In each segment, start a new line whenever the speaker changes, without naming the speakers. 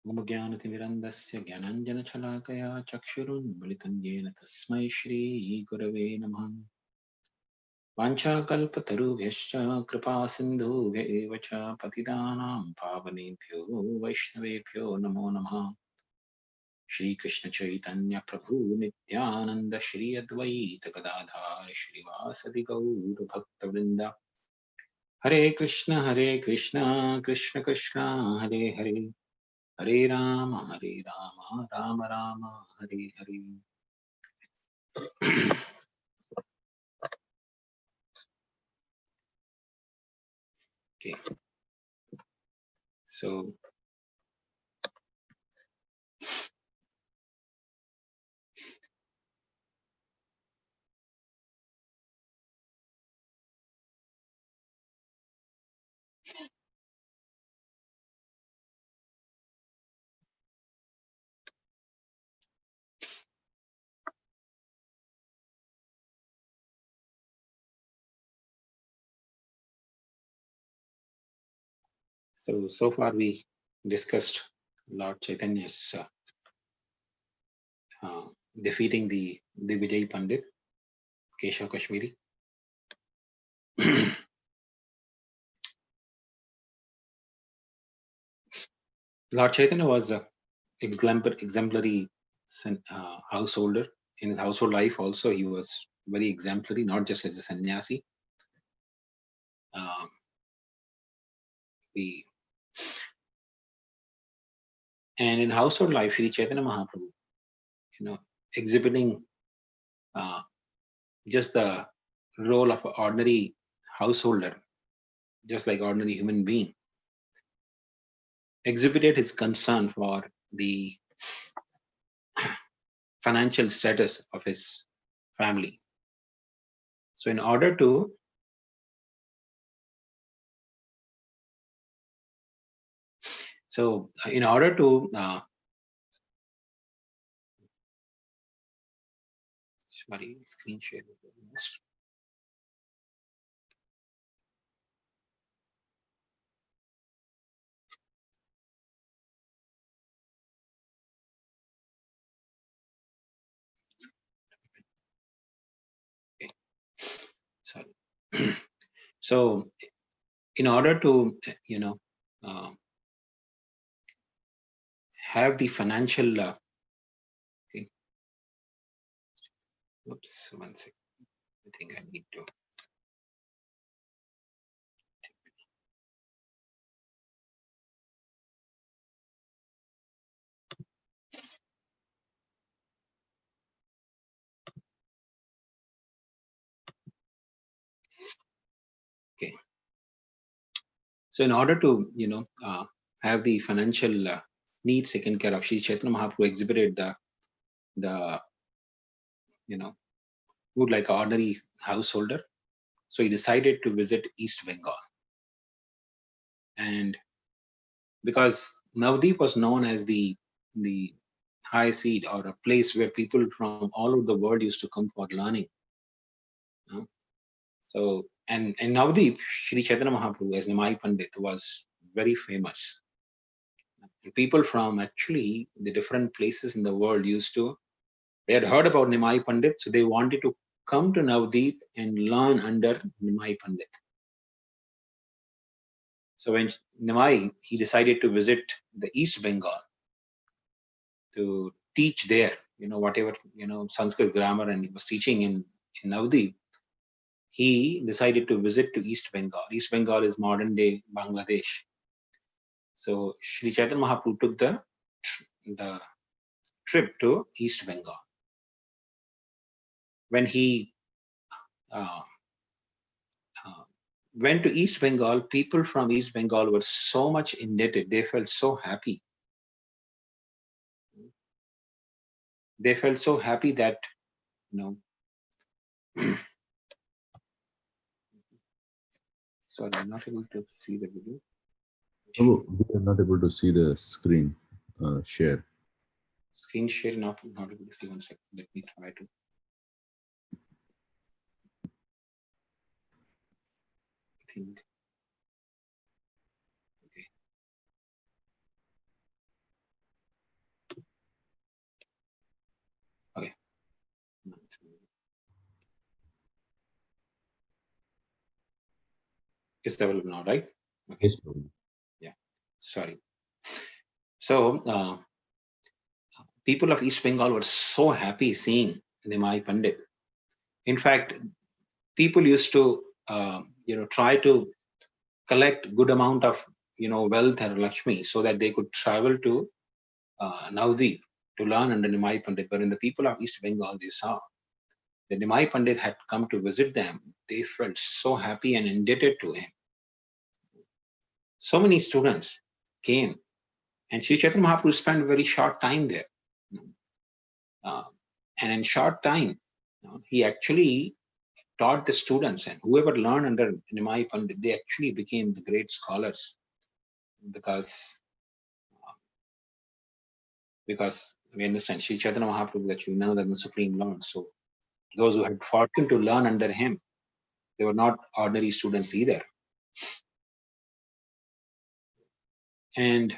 ज्ञानतिमिरन्दस्य ज्ञानाञ्जनशलाकया चक्षुरुन्मिलितं येन तस्मै श्रीगुरवे नमः। वाञ्छाकल्पतरुभ्यश्च कृपासिन्धुभ्य एव च पतितानां पावनेभ्यो वैष्णवेभ्यो नमो नमः। श्रीकृष्णचैतन्य प्रभु नित्यानन्द श्री अद्वैत गदाधार श्रीवासदि गौरभक्तवृन्द। हरे कृष्ण कृष्ण कृष्ण हरे हरे, हरे Ram Ram Ram Hare Hare. Okay, so so far we discussed Lord Chaitanya's defeating the Vijay Pandit, Keshav Kashmiri. Lord Chaitanya was a exemplary householder. In his household life also he was very exemplary, not just as a sannyasi. And in household life, Sri Chaitanya Mahaprabhu, exhibiting just the role of an ordinary householder, just like ordinary human being, exhibited his concern for the financial status of his family. So in order to sorry, screen share. Okay. Sorry. So in order to have the financial okay. Oops, one second. I think I need to. Okay. So in order to have the financial needs taken care of, Sri Chaitanya Mahaprabhu exhibited the would like an ordinary householder. So he decided to visit East Bengal, and because Navdeep was known as the high seat, or a place where people from all over the world used to come for learning. So and Navdeep, Sri Chaitanya Mahaprabhu as Nimai Pandit was very famous. People from actually the different places in the world they had heard about Nimai Pandit, so they wanted to come to Navdeep and learn under Nimai Pandit. So when Nimai, he decided to visit the East Bengal to teach there, whatever, Sanskrit grammar, and he was teaching in Navdeep. He decided to visit to East Bengal. East Bengal is modern day Bangladesh. So Sri Chaitanya Mahaprabhu took the trip to East Bengal. When he uh, went to East Bengal, people from East Bengal were so much indebted. They felt so happy. They felt so happy that, sorry, I'm not able to see the video.
Oh, we are not able to see the screen share.
Screen share, not able to see. 1 second. Let me try to. I think. Okay. It's available now, right? Okay.
Yes, Prabhu.
Yeah. Sorry. So people of East Bengal were so happy seeing Nimai Pandit. In fact, people used to try to collect good amount of wealth or Lakshmi so that they could travel to Navdeep to learn under Nimai Pandit. But when the people of East Bengal they saw that Nimai Pandit had come to visit them, they felt so happy and indebted to him. So many students came, and Sri Chaitanya Mahaprabhu spent a very short time there. Uh, and in short time, he actually taught the students, and whoever learned under Nimai Pandit, they actually became the great scholars because we understand Sri Chaitanya Mahaprabhu that you know that the Supreme Lord. So those who had fortune to learn under him, they were not ordinary students either. And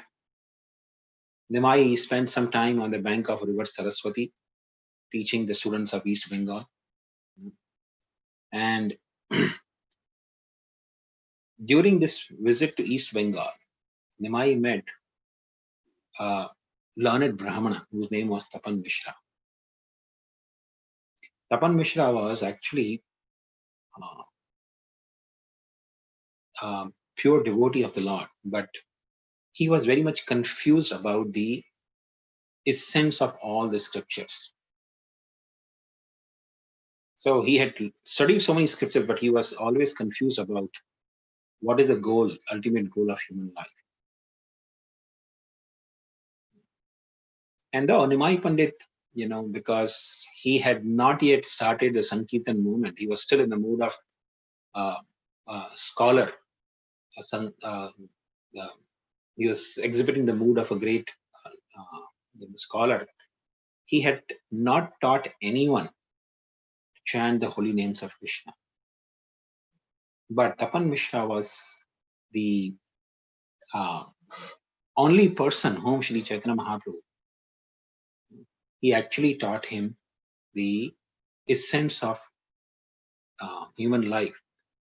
Nimai spent some time on the bank of river Saraswati, teaching the students of East Bengal. And during this visit to East Bengal, Nimai met a learned Brahmana whose name was Tapan Mishra. Tapan Mishra was actually a pure devotee of the Lord, but he was very much confused about the essence of all the scriptures. So he had studied so many scriptures, but he was always confused about what is the goal, ultimate goal of human life. And the Nimai Pandit, because he had not yet started the Sankirtan movement, he was still in the mood of scholar. He was exhibiting the mood of a great scholar. He had not taught anyone to chant the holy names of Krishna. But Tapan Mishra was the only person whom Sri Chaitanya Mahaprabhu, he actually taught him the essence of human life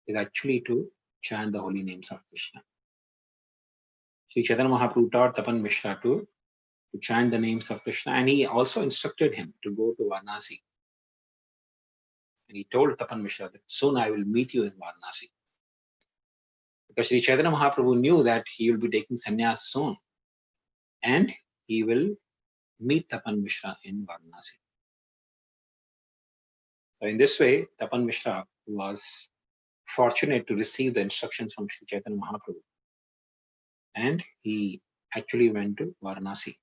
is actually to chant the holy names of Krishna. Sri Chaitanya Mahaprabhu taught Tapan Mishra to chant the names of Krishna, and he also instructed him to go to Varanasi. And he told Tapan Mishra that soon I will meet you in Varanasi. Because Sri Chaitanya Mahaprabhu knew that he will be taking sannyas soon, and he will meet Tapan Mishra in Varanasi. So in this way, Tapan Mishra was fortunate to receive the instructions from Sri Chaitanya Mahaprabhu, and he actually went to Varanasi.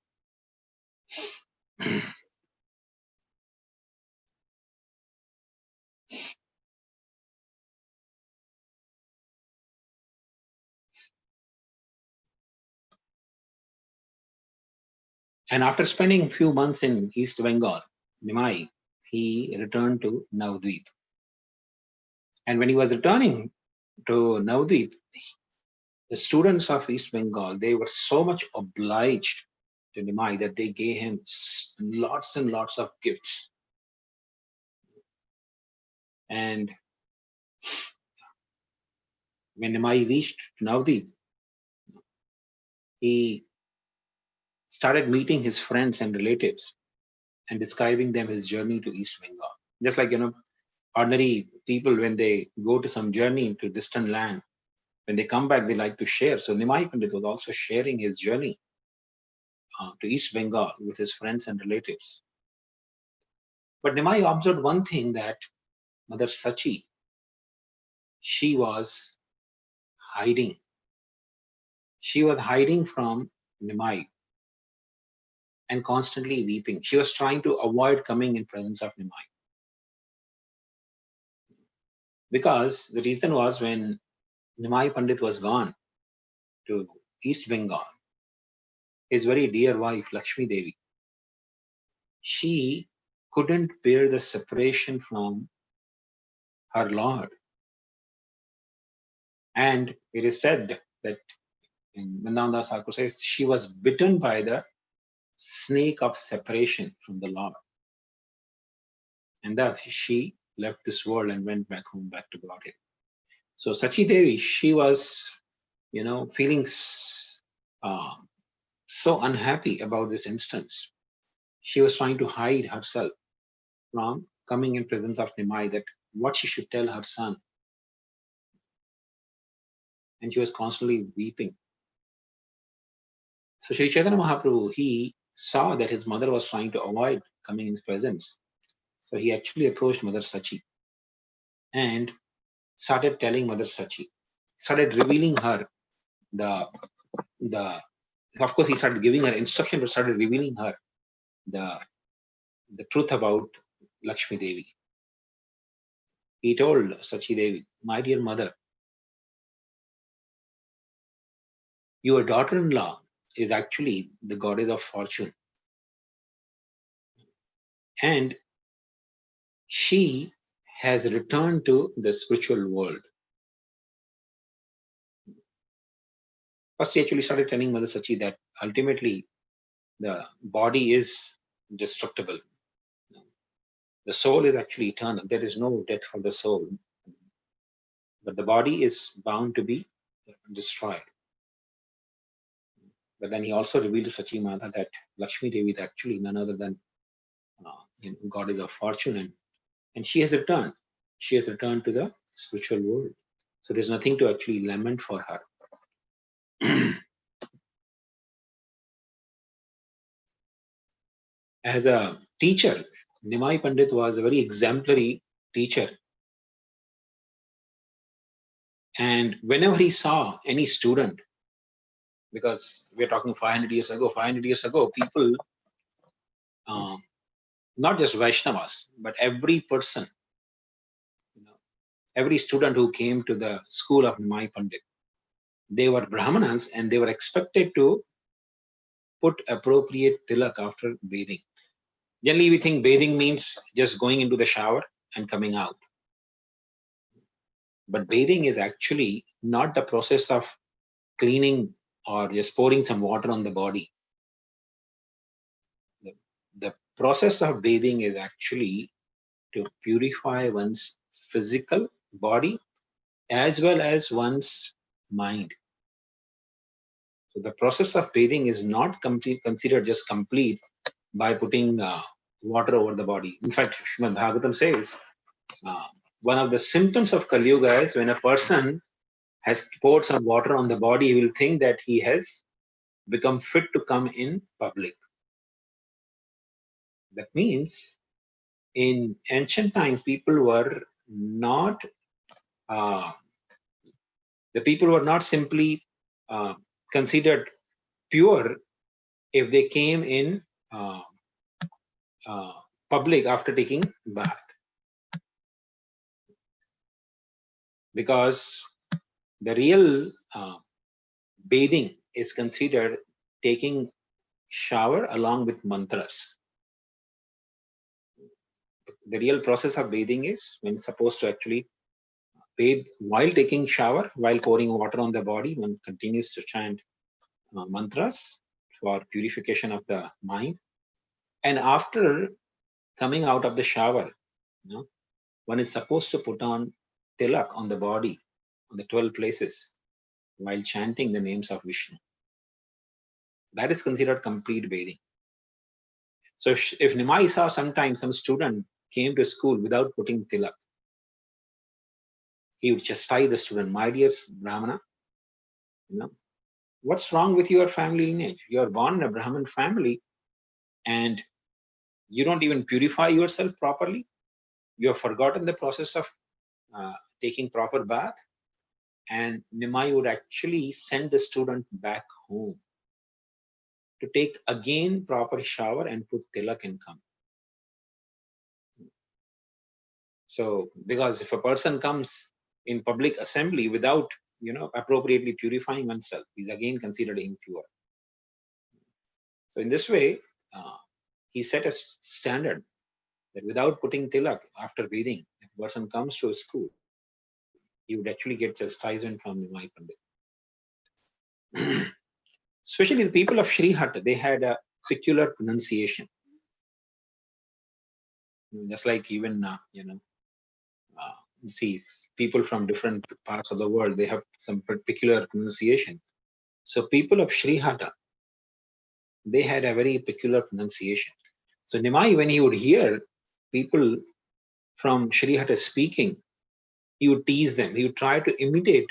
And after spending a few months in East Bengal, Nimai, he returned to Navdeep. And when he was returning to Navdeep, the students of East Bengal, they were so much obliged to Nimai that they gave him lots and lots of gifts. And when Nimai reached Navdeep, he started meeting his friends and relatives and describing them his journey to East Bengal. Just like, ordinary people, when they go to some journey to distant land, when they come back, they like to share. So Nimai Pandit was also sharing his journey to East Bengal with his friends and relatives. But Nimai observed one thing, that Mother Sachi, she was hiding. She was hiding from Nimai and constantly weeping. She was trying to avoid coming in presence of Nimai. Because the reason was, when Nimai Pandit was gone to East Bengal, his very dear wife, Laxmidevi, she couldn't bear the separation from her Lord. And it is said that in Vrindavan Das Thakur says she was bitten by the snake of separation from the Lord. And thus she left this world and went back home, back to Godhead. So Sachi Devi, she was, feeling so unhappy about this instance. She was trying to hide herself from coming in presence of Nimai, that what she should tell her son. And she was constantly weeping. So Sri Chaitanya Mahaprabhu, he saw that his mother was trying to avoid coming in his presence. So he actually approached Mother Sachi and started telling Mother Sachi, started revealing her the the of course he started giving her instruction, but started revealing her the the truth about Lakshmi Devi. He told Sachi Devi, my dear mother, your daughter-in-law is actually the goddess of fortune, and she has returned to the spiritual world. First, he actually started telling Mother Sachi that ultimately the body is destructible. The soul is actually eternal. There is no death for the soul, but the body is bound to be destroyed. But then he also revealed to Sachi Mata that Lakshmi Devi is actually none other than goddess of fortune, and she has returned. She has returned to the spiritual world. So there's nothing to actually lament for her. As a teacher, Nimai Pandit was a very exemplary teacher. And whenever he saw any student, because we're talking 500 years ago, people, not just Vaishnavas, but every person, every student who came to the school of Nimai Pandit, they were Brahmanas and they were expected to put appropriate tilak after bathing. Generally, we think bathing means just going into the shower and coming out. But bathing is actually not the process of cleaning or just pouring some water on the body. The process of bathing is actually to purify one's physical body as well as one's mind. So the process of bathing is not considered just complete by putting water over the body. In fact, Srimad Bhagavatam says one of the symptoms of Kali Yuga is when a person has poured some water on the body, he will think that he has become fit to come in public. That means in ancient times, people were not the people were not simply considered pure if they came in public after taking bath, because the real bathing is considered taking shower along with mantras. The real process of bathing is when supposed to actually bathe while taking shower, while pouring water on the body, one continues to chant mantras for purification of the mind. And after coming out of the shower, one is supposed to put on tilak on the body, on the 12 places, while chanting the names of Vishnu. That is considered complete bathing. So if Nimai saw sometimes some student came to school without putting tilak, he would chastise the student, my dear Brahmana, what's wrong with your family lineage? You are born in a Brahmin family and you don't even purify yourself properly. You have forgotten the process of taking proper bath. And Nimai would actually send the student back home to take again proper shower and put tilak and come. So, because if a person comes in public assembly without, appropriately purifying oneself, he's again considered impure. So, in this way, he set a standard that without putting tilak after bathing, if a person comes to a school, he would actually get chastisement from Nimai Pandit. Especially the people of Srihat, they had a peculiar pronunciation. Just like even, see, people from different parts of the world, they have some particular pronunciation. So people of Srihata, they had a very peculiar pronunciation. So Nimai, when he would hear people from Srihata speaking, he would tease them. He would try to imitate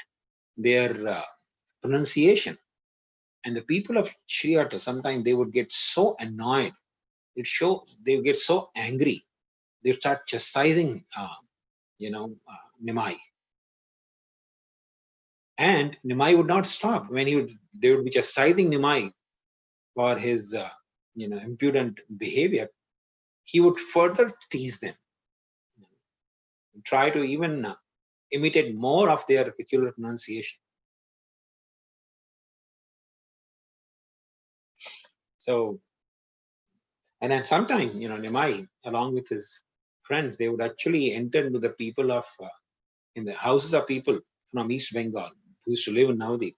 their pronunciation. And the people of Srihata, sometimes they would get so annoyed. They would get so angry. They would start chastising, Nimai. And Nimai would not stop. They would be chastising Nimai for his, impudent behavior. He would further tease them, try to even imitate more of their peculiar pronunciation. So, and then sometime, Nimai, along with his friends, they would actually enter into the people of, in the houses of people from East Bengal who used to live in Navadip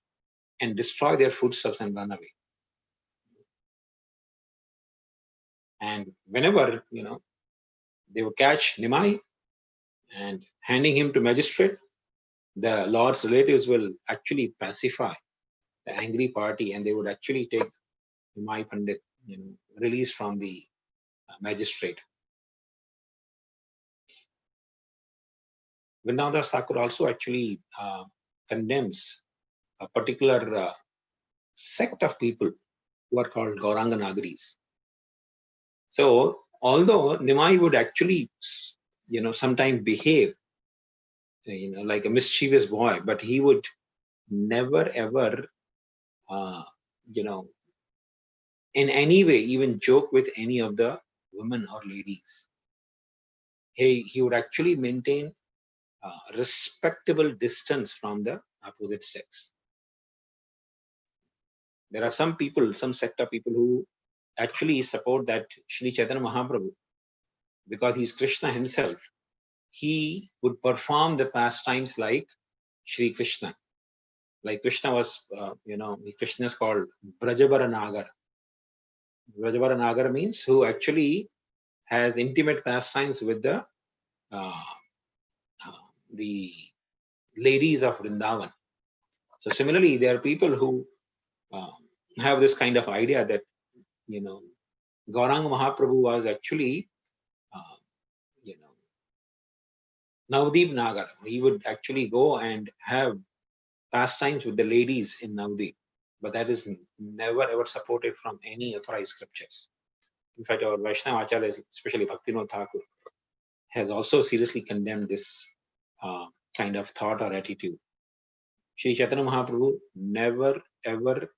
and destroy their foodstuffs and run away. And whenever, they would catch Nimai and handing him to magistrate, the Lord's relatives will actually pacify the angry party and they would actually take Nimai Pandit, released from the magistrate. Vrindavan Thakur also actually condemns a particular sect of people who are called Gauranga Nagaris. So, although Nimai would actually, sometimes behave, like a mischievous boy, but he would never ever, in any way, even joke with any of the women or ladies. He would actually maintain respectable distance from the opposite sex. There are some people, some sect of people who actually support that Sri Chaitanya Mahaprabhu, because he's Krishna himself, he would perform the pastimes like Sri Krishna. Like Krishna was, Krishna is called Brajabara Nagar. Brajabara Nagar means who actually has intimate pastimes with the ladies of Vrindavan. So similarly, there are people who have this kind of idea that, Gauranga Mahaprabhu was actually, Navdeep Nagar. He would actually go and have pastimes with the ladies in Navdeep. But that is never ever supported from any authorized scriptures. In fact, our Vaishnava Acharya, especially Bhaktivinoda Thakur, has also seriously condemned this kind of thought or attitude. Sri Chaitanya Mahaprabhu never ever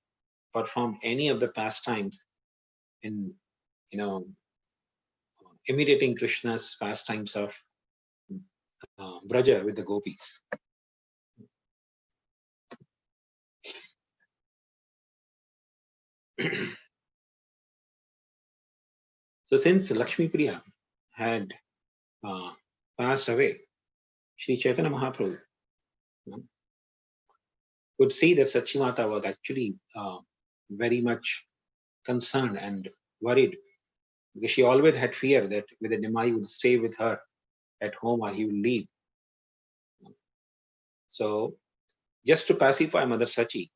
performed any of the pastimes in, imitating Krishna's pastimes of Braja with the gopis. So since Laxmipriya had passed away, Sri Chaitanya Mahaprabhu could see that Sachimata was actually very much concerned and worried, because she always had fear that whether Nimai would stay with her at home or he would leave. So just to pacify Mother Sachi,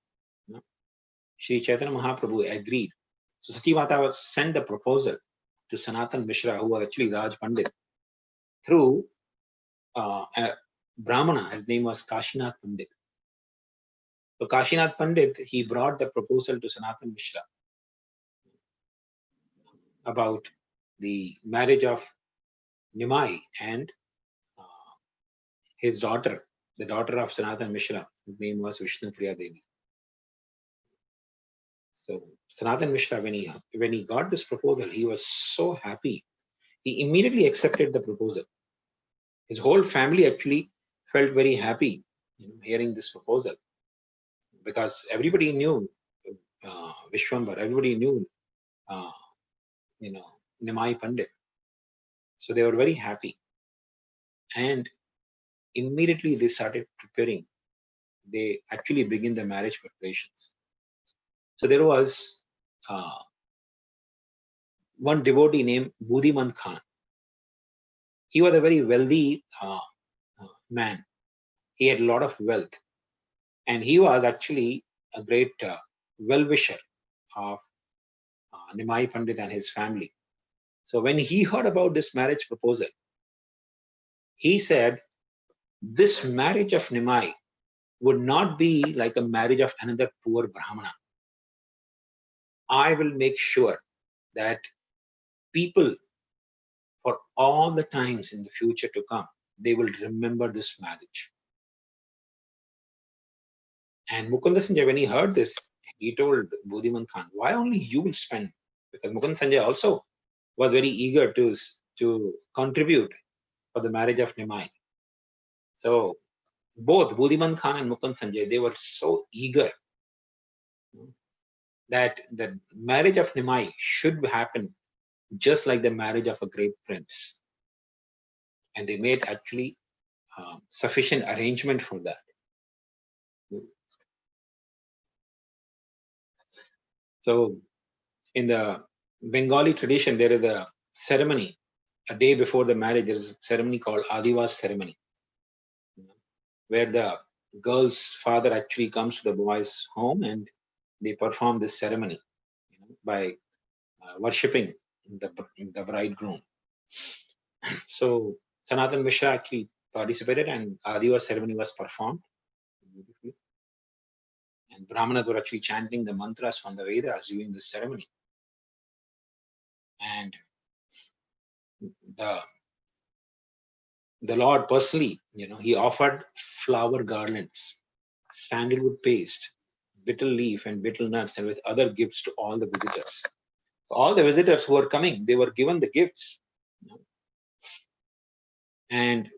Sri Chaitanya Mahaprabhu agreed. So Sachimata was sent the proposal to Sanatan Mishra, who was actually Raj Pandit, through a Brahmana. His name was Kashinath Pandit. So Kashinath Pandit, he brought the proposal to Sanatan Mishra about the marriage of Nimai and his daughter, the daughter of Sanatan Mishra, whose name was Visnupriya Devi. So Sanatan Mishra, when he got this proposal, he was so happy. He immediately accepted the proposal. His whole family actually felt very happy hearing this proposal, because everybody knew Vishwambar, everybody knew Nimai Pandit. So they were very happy. And immediately they started preparing. They actually begin the marriage preparations. So there was one devotee named Budhiman Khan. He was a very wealthy man. He had a lot of wealth, and he was actually a great well-wisher of Nimai Pandit and his family. So when he heard about this marriage proposal, he said, this marriage of Nimai would not be like a marriage of another poor Brahmana. I will make sure that people, for all the times in the future to come, they will remember this marriage. And Mukunda Sanjay, when he heard this, he told Buddhiman Khan, why only you will spend? Because Mukunda Sanjay also was very eager to contribute for the marriage of Nimai. So both Buddhiman Khan and Mukund Sanjay, they were so eager that the marriage of Nimai should happen just like the marriage of a great prince. And they made actually sufficient arrangement for that. So in the Bengali tradition, there is a ceremony, a day before the marriage, there is a ceremony called Adivas ceremony, where the girl's father actually comes to the boy's home and they perform this ceremony by worshipping the bridegroom. So Sanatan Mishra actually participated and Adivas ceremony was performed beautifully. And Brahmanas were actually chanting the mantras from the Vedas during this ceremony. And the Lord personally, he offered flower garlands, sandalwood paste, betel leaf, and betel nuts, and with other gifts to all the visitors. So all the visitors who were coming, they were given the gifts. And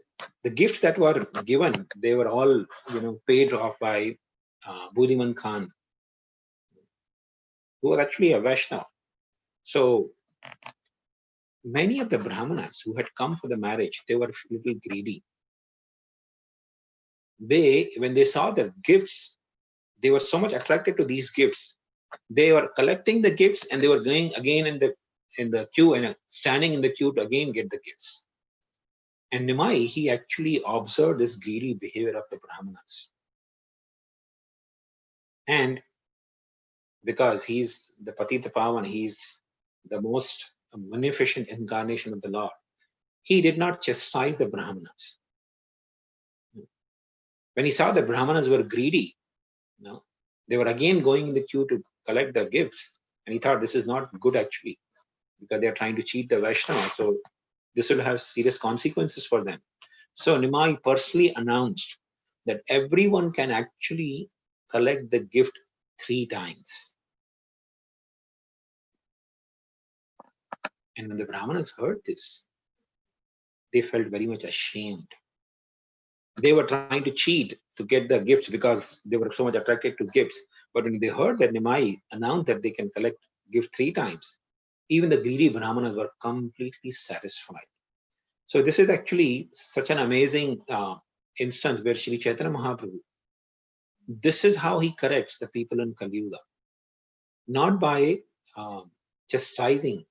the gifts that were given, they were all, paid off by Buddhiman Khan, who was actually a Vaishnava. So many of the Brahmanas who had come for the marriage, they were a little greedy. When they saw the gifts, they were so much attracted to these gifts. They were collecting the gifts and they were going again in the queue and standing in the queue to again get the gifts. And Nimai, he actually observed this greedy behavior of the Brahmanas. And because he's the Patita Pavan, he's the most magnificent incarnation of the Lord, he did not chastise the Brahmanas. When he saw the Brahmanas were greedy, they were again going in the queue to collect the gifts. And he thought this is not good actually, because they're trying to cheat the Vaishnava. So this will have serious consequences for them. So Nimai personally announced that everyone can actually collect the gift 3 times. And when the Brahmanas heard this, they felt very much ashamed. They were trying to cheat to get the gifts because they were so much attracted to gifts. But when they heard that Nimai announced that they can collect gift 3 times, even the greedy Brahmanas were completely satisfied. So this is actually such an amazing instance where Sri Chaitanya Mahaprabhu, this is how he corrects the people in Kali Yuga. Not by chastising,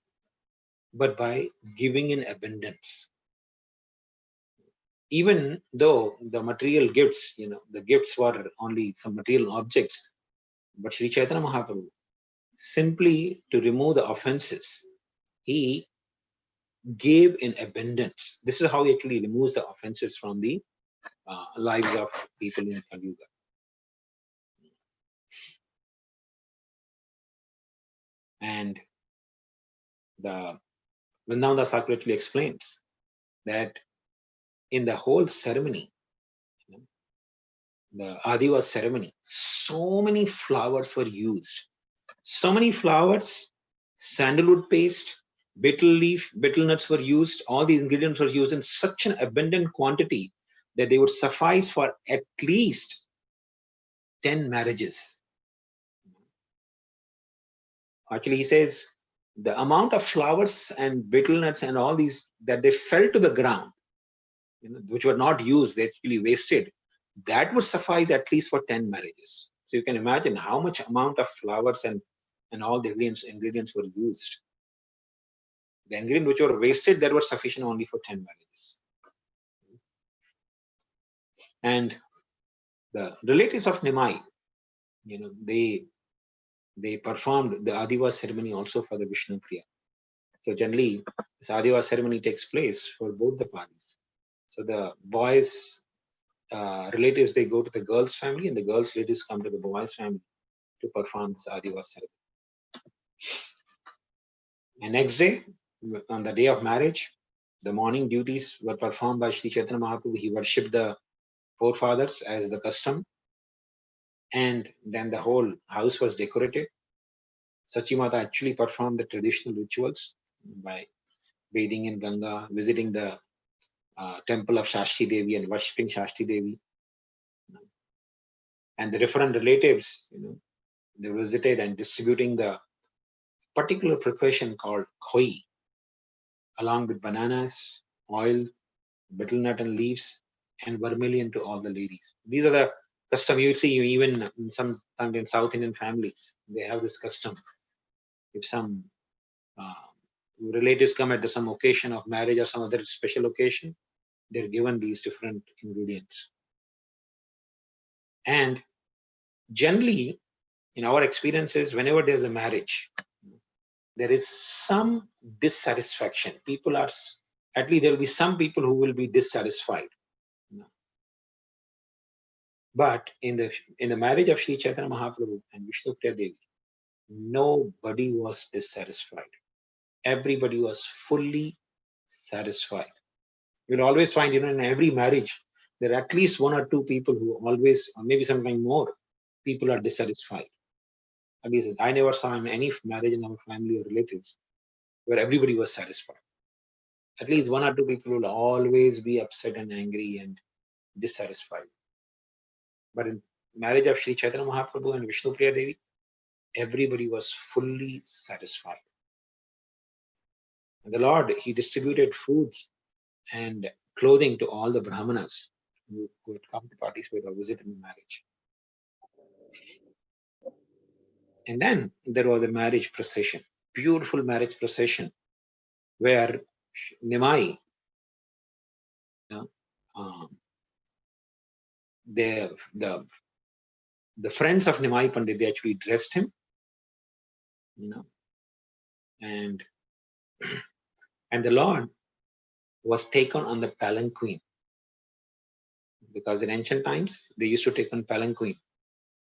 but by giving in abundance. Even though the material gifts, the gifts were only some material objects, but Sri Chaitanya Mahaprabhu, simply to remove the offenses, he gave in abundance. This is how he actually removes the offenses from the lives of people in Kali Yuga. And the Vrindavan Thakur actually explains that in the whole ceremony, the Adivas ceremony, so many flowers were used. So many flowers, sandalwood paste, betel leaf, betel nuts were used. All these ingredients were used in such an abundant quantity that they would suffice for at least 10 marriages. Actually, he says the amount of flowers and betel nuts and all these that they fell to the ground, which were not used, they actually wasted, that would suffice at least for 10 marriages. So you can imagine how much amount of flowers and all the ingredients were used. The ingredients which were wasted, that were sufficient only for 10 marriages. And The relatives of Nimai, they performed the Adivas ceremony also for the Visnupriya. So generally, this Adivas ceremony takes place for both the parties. So the boys' relatives, they go to the girl's family, and the girl's relatives come to the boys' family to perform this Adivas ceremony. And next day, on the day of marriage, the morning duties were performed by Sri Chaitanya Mahaprabhu. He worshipped the forefathers as the custom. And then the whole house was decorated. Sachimata actually performed the traditional rituals by bathing in Ganga, visiting the temple of Chastidevi and worshipping Chastidevi. And the different relatives, they visited and distributing the particular preparation called khoi, along with bananas, oil, betel nut and leaves, and vermilion to all the ladies. These are the custom you see even in sometimes in South Indian families. They have this custom. If some relatives come at some occasion of marriage or some other special occasion, they're given these different ingredients. And generally, in our experiences, whenever there's a marriage, there is some dissatisfaction. People are, at least there will be some people who will be dissatisfied. But in the marriage of Sri Chaitanya Mahaprabhu and Visnupriya Devi, nobody was dissatisfied. Everybody was fully satisfied. You'll always find, in every marriage, there are at least one or two people who always, or maybe sometimes more, people are dissatisfied. At least I never saw in any marriage in our family or relatives where everybody was satisfied. At least one or two people will always be upset and angry and dissatisfied. But in marriage of Sri Chaitanya Mahaprabhu and Visnupriya Devi, everybody was fully satisfied. And the Lord, he distributed foods and clothing to all the Brahmanas who had come to participate or visit in the marriage. And then there was a marriage procession, beautiful marriage procession, where Nimai, the friends of Nimai Pandit, they actually dressed him, and the Lord was taken on the palanquin, because in ancient times they used to take on palanquin,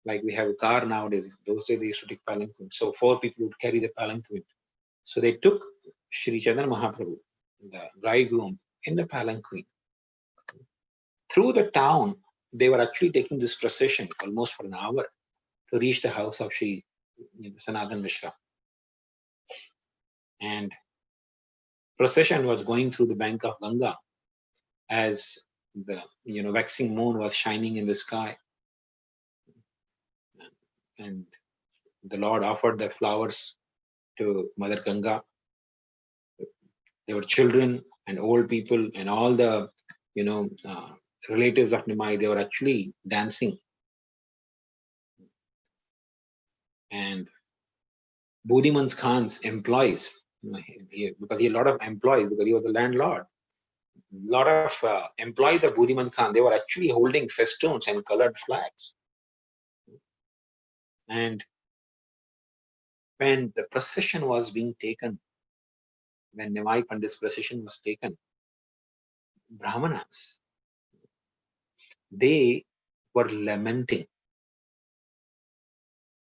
like we have a car nowadays. Those days they used to take palanquin, so 4 people would carry the palanquin. So they took Sri Chaitanya Mahaprabhu, the bridegroom, in the palanquin. Through the town, they were actually taking this procession almost for an hour to reach the house of Sri Sanatan Mishra. And procession was going through the bank of Ganga as the waxing moon was shining in the sky. And the Lord offered the flowers to Mother Ganga. There were children and old people and all the relatives of Nimai. They were actually dancing. And Buddhiman Khan's employees, because he had a lot of employees, because he was the landlord, a lot of employees of Buddhiman Khan, they were actually holding festoons and colored flags. And when the procession was being taken, when Nimai Pandit's procession was taken, Brahmanas, they were lamenting.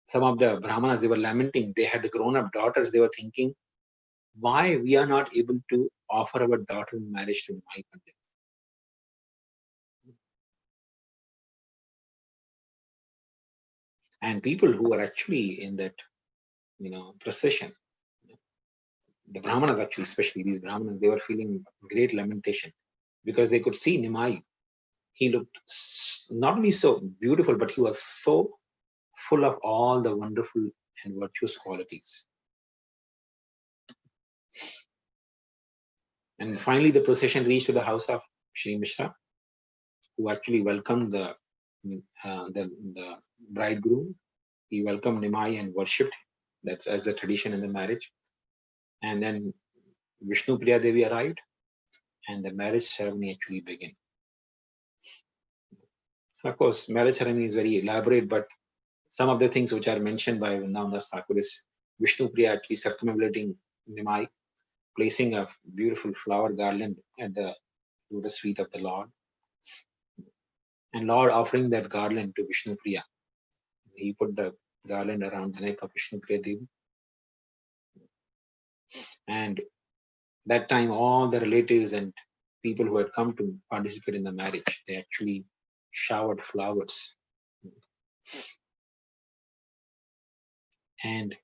Some of the Brahmanas, they were lamenting. They had the grown-up daughters. They were thinking, why we are not able to offer our daughter in marriage to Nimai Pandit? And people who were actually in that, procession, the Brahmanas actually, especially these Brahmanas, they were feeling great lamentation because they could see Nimai. He looked not only so beautiful, but he was so full of all the wonderful and virtuous qualities. And finally, the procession reached to the house of Sri Mishra, who actually welcomed the bridegroom. He welcomed Nimai and worshipped. That's as the tradition in the marriage. And then Visnupriya Devi arrived, and the marriage ceremony actually began. Of course, marriage ceremony is very elaborate, but some of the things which are mentioned by Vrindavan Thakur is Vishnupriya actually circumambulating Nimai, placing a beautiful flower garland at the lotus feet of the Lord, and Lord offering that garland to Vishnupriya. He put the garland around the neck of Vishnupriya Devi, and that time all the relatives and people who had come to participate in the marriage, they actually showered flowers. And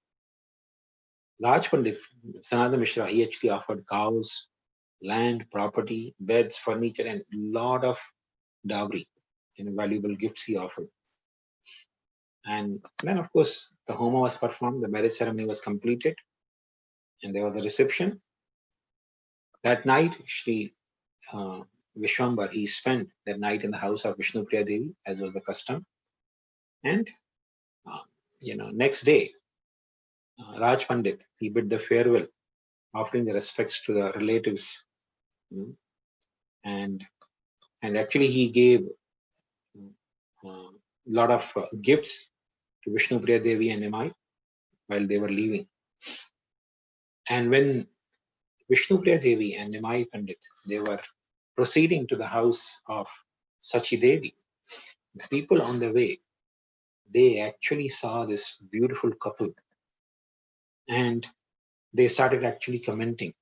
Raj Pandit, Sanatana Mishra, he actually offered cows, land, property, beds, furniture, and lot of dowry, valuable gifts he offered. And then, of course, the homa was performed, the marriage ceremony was completed, and there was the reception. That night, Shri Vishwambar, he spent that night in the house of Vishnupriya Devi, as was the custom. And next day, Raj Pandit, he bid the farewell, offering the respects to the relatives, and actually he gave a lot of gifts to Vishnupriya Devi and Nimai while they were leaving. And when Vishnupriya Devi and Nimai Pandit, they were proceeding to the house of Sachi Devi, the people on the way, they actually saw this beautiful couple, and they started actually commenting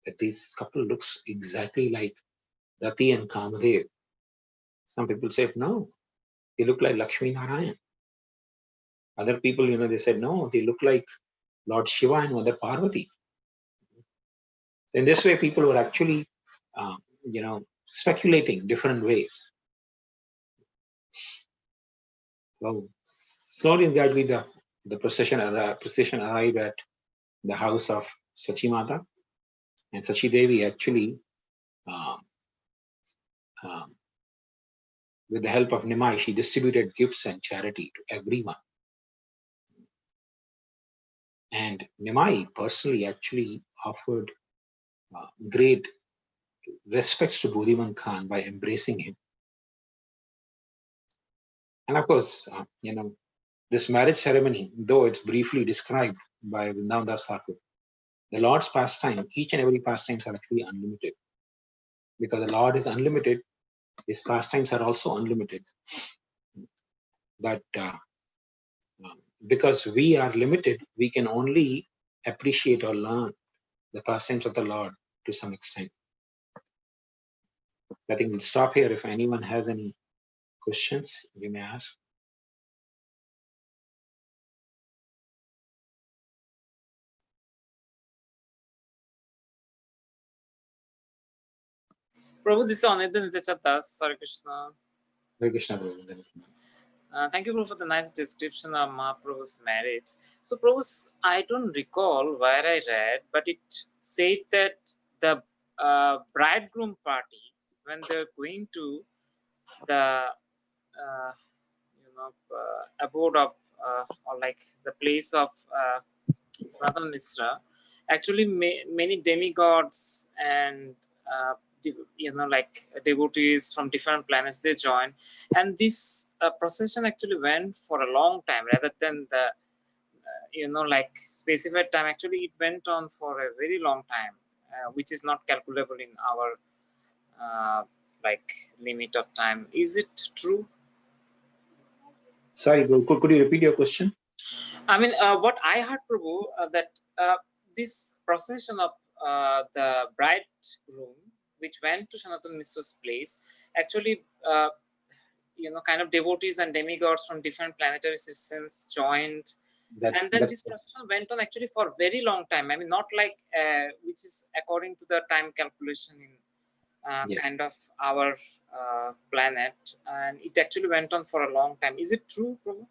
that this couple looks exactly like Rati and Kamadev. Some people said, no, they look like Lakshmi Narayan. Other people, they said, no, they look like Lord Shiva and Mother Parvati. In this way, people were actually, speculating different ways. So slowly and gradually, the procession arrived at the house of Sachi Mata, and Sachi Devi actually, with the help of Nimai, she distributed gifts and charity to everyone. And Nimai personally actually offered great respects to Bodhiman Khan by embracing him. And of course, this marriage ceremony, though it's briefly described by Vrindavan Das Thakur, the Lord's pastime, each and every pastimes are actually unlimited. Because the Lord is unlimited, his pastimes are also unlimited. But because we are limited, we can only appreciate or learn the pastimes of the Lord to some extent. I think we'll stop here. If anyone has any questions, you may ask.
Prabhu, this is Anindya Nityachatas. Hare Krishna.
Hare Krishna, Prabhu.
Thank you, Prabhu, for the nice description of Mahaprabhu's marriage. So, Prabhu, I don't recall where I read, but it said that the bridegroom party, when they're going to the abode of or like the place of Sanatana Mishra, actually many demigods and like devotees from different planets, they join, and this procession actually went for a long time rather than the like specified time. Actually it went on for a very long time, which is not calculable in our like limit of time. Is it true?
Sorry, Prabhu, could you repeat your question?
I mean, what I heard, Prabhu, that this procession of the bridegroom, which went to Sanatana Mishra's place, actually, kind of devotees and demigods from different planetary systems joined. And then this procession went on actually for a very long time. I mean, not like, which is according to the time calculation in kind of our planet. And it actually went on for a long time. Is it true, Prabhu?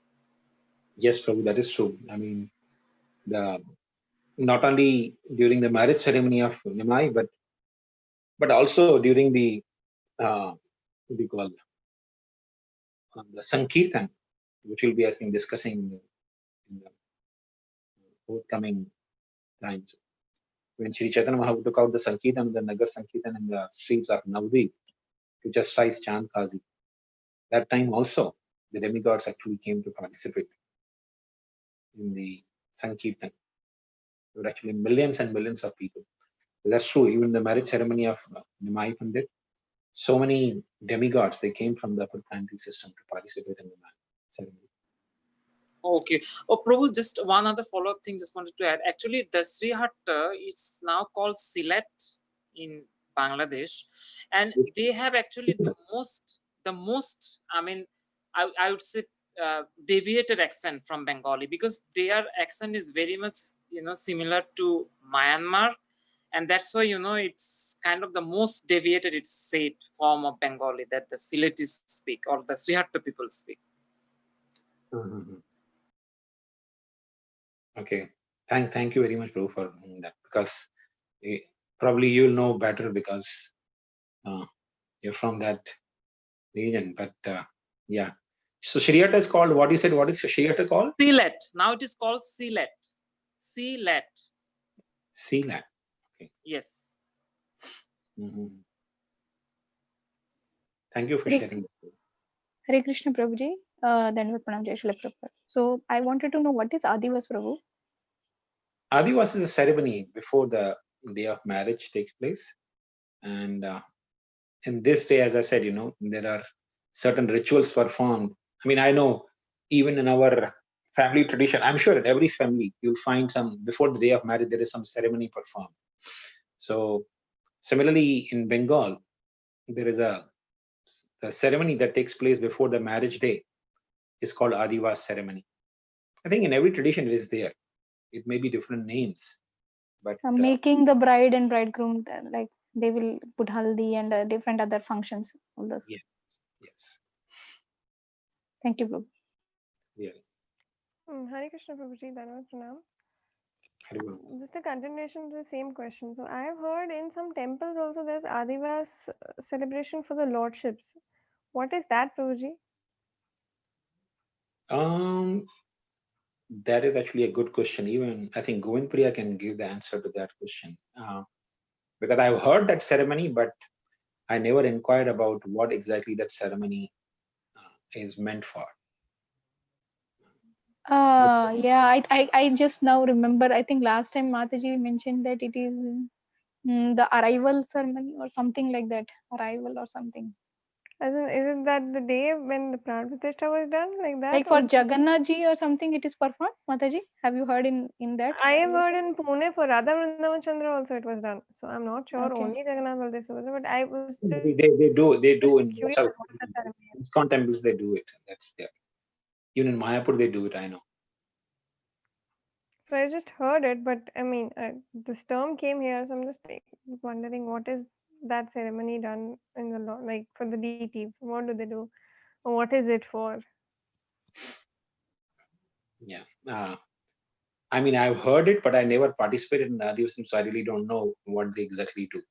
Yes, Prabhu, that is true. I mean, not only during the marriage ceremony of Nimai, but also during the what do you call the Sankirtan, which we'll be, I think, discussing in the forthcoming times. When Sri Chaitanya Mahaprabhu took out the Sankirtan, the Nagar Sankirtan in the streets of Navadvip to chastise Chand Kazi. that time also the demigods actually came to participate in the Sankirtan. There were actually millions and millions of people. That's true. Even the marriage ceremony of Nimai Pandit, so many demigods, they came from the upper planetary system to participate in the marriage ceremony.
Okay. Oh, Prabhu, just one other follow-up thing just wanted to add. Actually, the Srihatta is now called Silet in Bangladesh. And they have actually the most, I mean, I would say deviated accent from Bengali, because their accent is very much, similar to Myanmar. And that's why, it's kind of the most deviated, it's said, form of Bengali that the Siletis speak or the Srihatta people speak.
Okay. Thank you very much, bro, for that, because probably you'll know better because you're from that region. But yeah. So Shariata is called, what you said, what is Shariata called?
Silet. Now it is called Silet. Silet.
Silet. Okay.
Yes.
Thank you for sharing.
Hare Krishna Prabhuji. Then Pranam Jai Shri Prabhupada. So I wanted to know, what is Adivas, Prabhu?
Adivas is a ceremony before the day of marriage takes place. And in this day, as I said, there are certain rituals performed. I mean, I know even in our family tradition, I'm sure in every family, you'll find before the day of marriage, there is some ceremony performed. So similarly, in Bengal, there is a ceremony that takes place before the marriage day is called Adivas ceremony. I think in every tradition it is there. It may be different names, but
making the bride and bridegroom, like they will put haldi and different other functions. All those.
Yes.
Thank you, Prabhu.
Yeah.
Hare Krishna Prabhuji, Dhanavad Pranam.
Haribol.
Just a continuation to the same question. So I have heard in some temples also there's Adivas celebration for the lordships. What is that, Prabhuji?
That is actually a good question. Even I think Govindpriya can give the answer to that question. Because I've heard that ceremony, but I never inquired about what exactly that ceremony is meant for.
Yeah, I just now remember. I think last time Mataji mentioned that it is the arrival ceremony or something like that. Arrival or something.
As in, is it that the day when the Pran Pratishtha was done, like that?
Like for Jagannath Ji or something, it is performed. Mataji, have you heard in that?
I have heard in Pune for Radha Vrindavan Chandra also it was done. So I'm not sure
Okay.
only Jagannath Baldesa, but I was
They do in
curious
most of
about the ceremony.
ISKCON temples. They do it. That's there. Even in Mayapur they do it. I know.
So I just heard it, but I mean, this term came here, so I'm just wondering what is that ceremony done in the law, like for the deities? What do they do? Or what is it for?
Yeah. I mean, I've heard it, but I never participated in Adivasam, so I really don't know what they exactly do.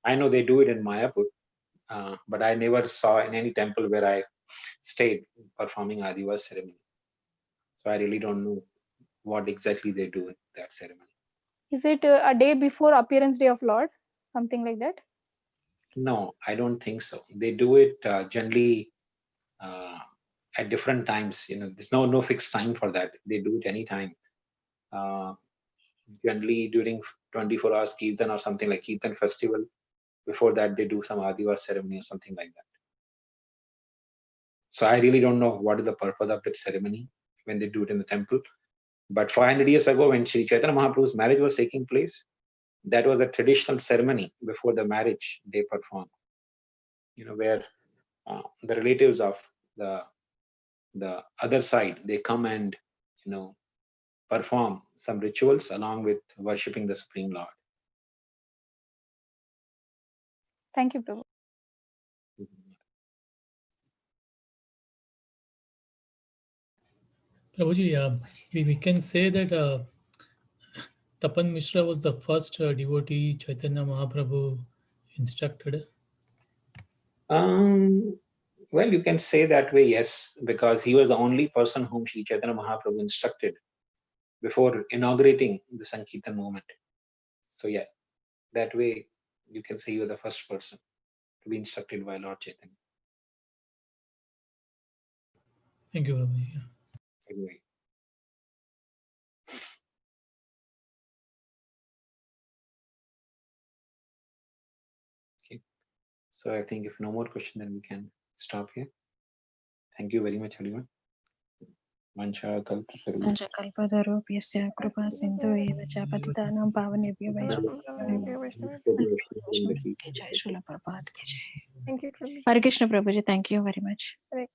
I know they do it in Mayapur, but I never saw in any temple where I stayed performing Adivas ceremony. So I really don't know what exactly they do in that ceremony.
Is it a day before appearance day of Lord? Something like that?
No, I don't think so. They do it generally at different times. There's no fixed time for that. They do it anytime. Generally during 24 hours Kirtan or something like Kirtan festival. Before that, they do some Adivas ceremony or something like that. So I really don't know what is the purpose of that ceremony when they do it in the temple. But 500 years ago, when Sri Chaitanya Mahaprabhu's marriage was taking place, that was a traditional ceremony before the marriage they performed. Where the relatives of the other side, they come and perform some rituals along with worshipping the Supreme Lord.
Thank you, Prabhu.
Prabhuji, we can say that Tapan Mishra was the first devotee Chaitanya Mahaprabhu instructed.
Well, you can say that way, yes, because he was the only person whom Sri Chaitanya Mahaprabhu instructed before inaugurating the Sankirtan movement. So yeah, that way you can say you are the first person to be instructed by Lord Chaitanya.
Thank you, Prabhuji. Yeah.
Anyway. Okay. So I think if no more question, then we can stop here. Thank you very much, everyone. Vansha
Panchakalpatarubhyasya कृपा सिंधु एव च पतितानां पावनेभ्यो
Vishnu
वैष्णवेभ्यो
Thank you, Prabhuji.
Hare Krishna Prabhuji, thank you very much.
Hare